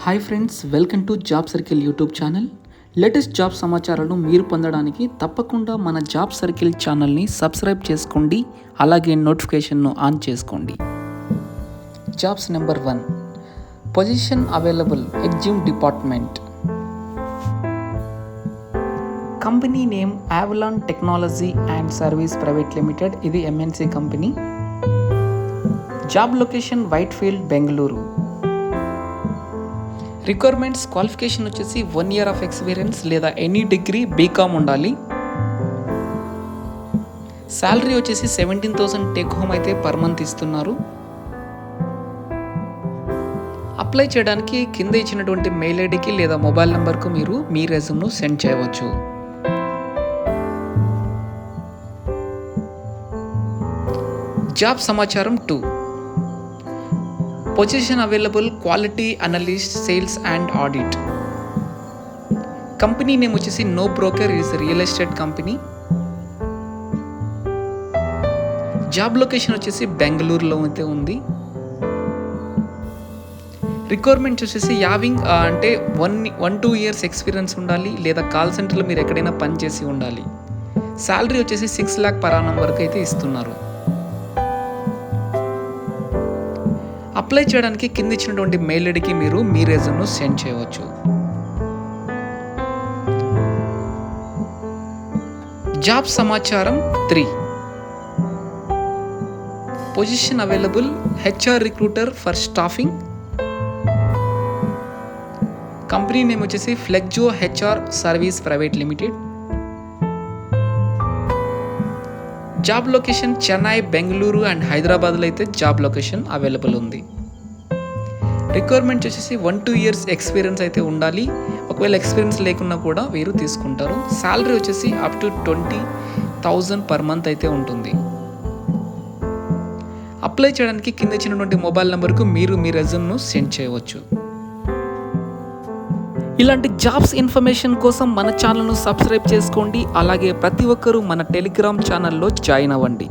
Hi friends, welcome to job circle YouTube channel. Latest job సమాచారాలను మీరు పొందడానికి తప్పకుండా మన జాబ్ సర్కిల్ ఛానల్ని సబ్స్క్రైబ్ చేసుకోండి. అలాగే నోటిఫికేషన్ను ఆన్ చేసుకోండి. Jobs number 1, position available EXIM department. Company name Avalon technology and service private limited. ఇది MNC company. Job location Whitefield, Bengaluru. Requirements qualification వచ్చేసి 1 year ఆఫ్ ఎక్స్పీరియన్స్ లేదా ఎనీ డిగ్రీ బీకామ్ ఉండాలి. Salary వచ్చేసి 17,000 టేక్ హోమ్ అయితే per month ఇస్తున్నారు. Apply చేయడానికి కింద ఇచ్చినటువంటి మెయిల్ ఐడికి లేదా మొబైల్ నెంబర్కు మీరు మీ రెజ్యూమ్ను సెండ్ చేయవచ్చు. జాబ్ సమాచారం 2, position available quality analyst, sales and audit. Company name వచ్చేసి no broker, is real estate company. Job location వచ్చేసి బెంగళూరులో అయితే ఉంది. రిక్వైర్మెంట్స్ వచ్చేసి అంటే 1-2 years ఎక్స్పీరియన్స్ ఉండాలి లేదా కాల్ సెంటర్లో మీరు ఎక్కడైనా పనిచేసి ఉండాలి. శాలరీ వచ్చేసి 6 lakh per annum వరకు అయితే ఇస్తున్నారు. అప్లై చేయడానికి కింద ఇచ్చినటువంటి మెయిల్ ఐడికి మీరు మీ రెజ్యూమ్ను సెండ్ చేయవచ్చు. జాబ్ సమాచారం 3, position available HR recruiter for staffing. Company name వచ్చేసి Flexzo HR service private limited. Job location Chennai, Bengaluru and హైదరాబాద్లో అయితే జాబ్ లొకేషన్ అవైలబుల్ ఉంది. రిక్వైర్మెంట్ వచ్చేసి 1-2 years ఎక్స్పీరియన్స్ అయితే ఉండాలి. ఒకవేళ ఎక్స్పీరియన్స్ లేకున్నా కూడా వీరు తీసుకుంటారు. శాలరీ వచ్చేసి అప్ టు 20,000 per month అయితే ఉంటుంది. అప్లై చేయడానికి కింద ఇచ్చినటువంటి మొబైల్ నెంబర్కు మీరు మీ రెజ్యూమ్ను సెండ్ చేయవచ్చు. ఇలాంటి జాబ్స్ ఇన్ఫర్మేషన్ కోసం మన ఛానల్ను సబ్స్క్రైబ్ చేసుకోండి. అలాగే ప్రతి ఒక్కరూ మన టెలిగ్రామ్ ఛానల్లో జాయిన్ అవ్వండి.